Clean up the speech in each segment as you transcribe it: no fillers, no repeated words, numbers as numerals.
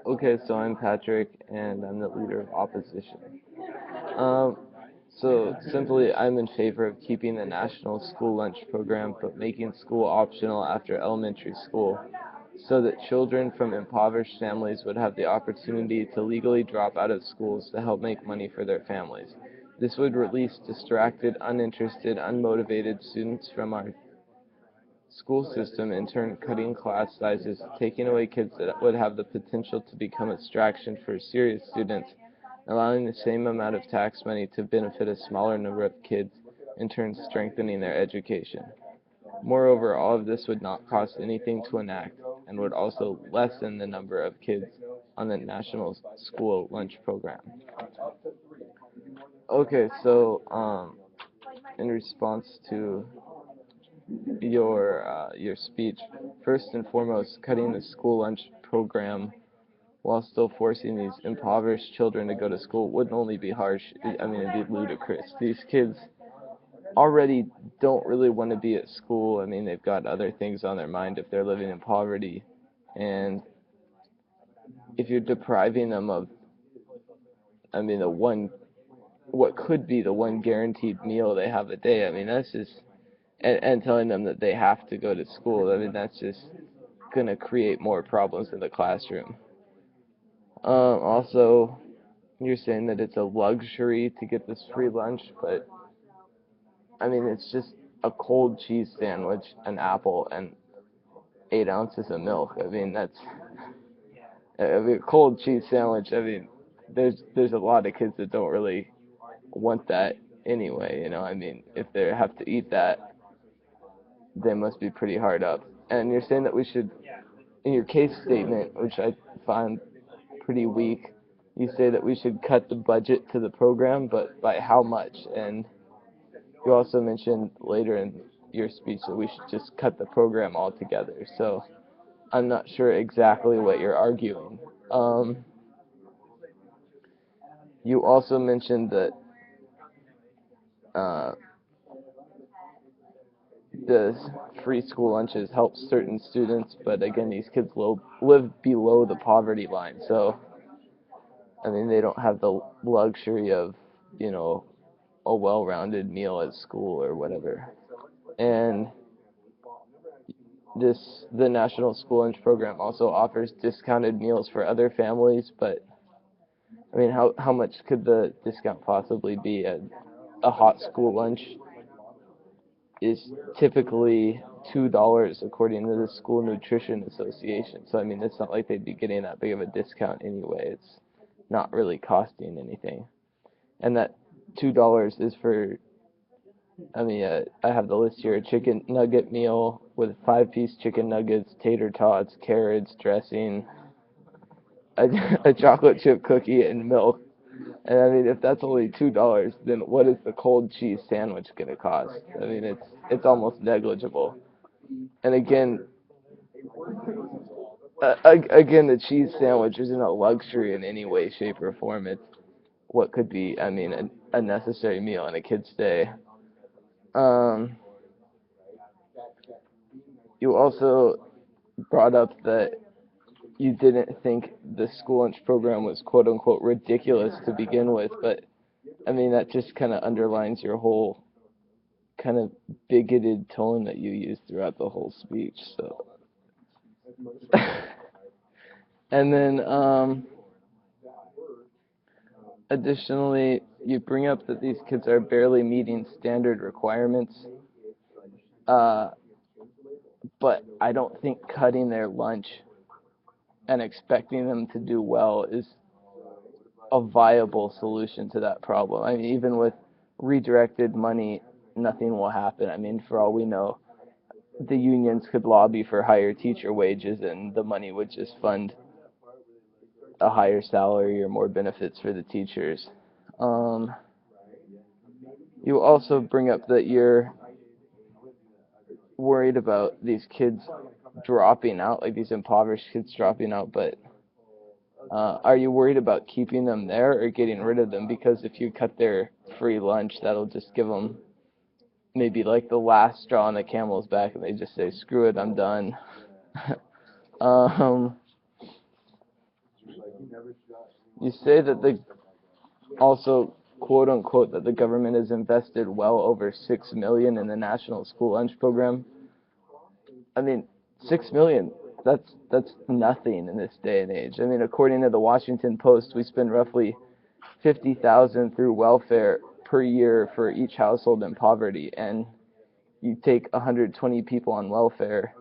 Okay, so I'm Patrick, and I'm the leader of opposition. Um, so simply, I'm in favor of keeping the national school lunch program, but making school optional after elementary school, so that children from impoverished families would have the opportunity to legally drop out of schools to help make money for their families. This would release distracted, uninterested, unmotivated students from our school system, in turn cutting class sizes, taking away kids that would have the potential to become a distraction for serious students, allowing the same amount of tax money to benefit a smaller number of kids, in turn strengthening their education. Moreover, all of this would not cost anything to enact and would also lessen the number of kids on the national school lunch program. Okay, so in response to your speech, first and foremost, cutting the school lunch program while still forcing these impoverished children to go to school wouldn't only be harsh, I mean, it'd be ludicrous. These kids already don't really want to be at school. I mean, they've got other things on their mind if they're living in poverty. And if you're depriving them of, I mean, what could be the one guaranteed meal they have a day, I mean, that's just, and telling them that they have to go to school, I mean, that's just going to create more problems in the classroom. Also, you're saying that it's a luxury to get this free lunch, but I mean, it's just a cold cheese sandwich, an apple, and 8 ounces of milk. I mean, a cold cheese sandwich. I mean, there's a lot of kids that don't really want that anyway. I mean, if they have to eat that, they must be pretty hard up. And you're saying that we should, in your case statement, which I find pretty weak, you say that we should cut the budget to the program, but by how much? And you also mentioned later in your speech that we should just cut the program altogether. So I'm not sure exactly what you're arguing. Um, you also mentioned that uh, the free school lunches help certain students, but again, these kids live below the poverty line. So, I mean, they don't have the luxury of, you know, a well-rounded meal at school or whatever. And the National School Lunch Program also offers discounted meals for other families, but I mean, how much could the discount possibly be? A hot school lunch is typically $2 according to the School Nutrition Association. So I mean, it's not like they'd be getting that big of a discount anyway. It's not really costing anything, and that $2 is for. I mean, I have the list here: a chicken nugget meal with 5-piece chicken nuggets, tater tots, carrots, dressing, a, a chocolate chip cookie, and milk. And I mean, if that's only $2, then what is the cold cheese sandwich gonna cost? I mean, it's almost negligible. And again, the cheese sandwich isn't a luxury in any way, shape, or form. It's what could be, I mean, a necessary meal in a kid's day. Um, you also brought up that you didn't think the school lunch program was quote unquote ridiculous to begin with, but I mean, that just kind of underlines your whole kind of bigoted tone that you used throughout the whole speech. So, and then additionally, you bring up that these kids are barely meeting standard requirements, uh, but I don't think cutting their lunch and expecting them to do well is a viable solution to that problem. I mean, even with redirected money, nothing will happen. I mean, for all we know, the unions could lobby for higher teacher wages and the money would just fund a higher salary or more benefits for the teachers. Um, you also bring up that you're worried about these kids dropping out, like these impoverished kids dropping out, but are you worried about keeping them there or getting rid of them? Because if you cut their free lunch, that'll just give them maybe like the last straw on the camel's back, and they just say, "Screw it, I'm done." um, You say that also, quote unquote, that the government has invested well over 6 million in the National School Lunch Program. I mean, 6 million, that's nothing in this day and age. I mean, according to the Washington Post, we spend roughly 50,000 through welfare per year for each household in poverty, and you take 120 people on welfare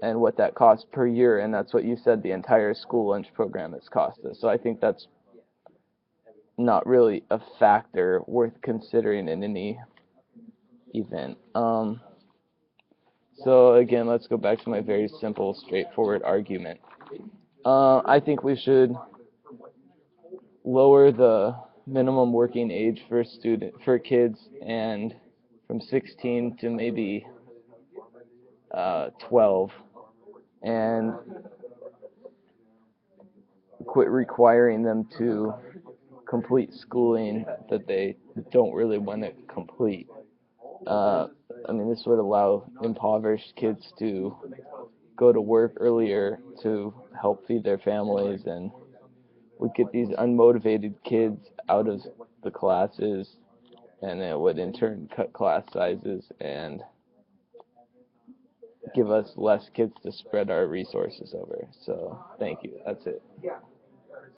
and what that costs per year, and that's what you said the entire school lunch program has cost us. So I think that's not really a factor worth considering in any event. So again, let's go back to my very simple, straightforward argument. I think we should lower the minimum working age for kids and from 16 to maybe 12, and quit requiring them to complete schooling that they don't really want to complete. Uh, I mean, this would allow impoverished kids to go to work earlier to help feed their families, and would get these unmotivated kids out of the classes, and it would in turn cut class sizes and give us less kids to spread our resources over. So, thank you. That's it.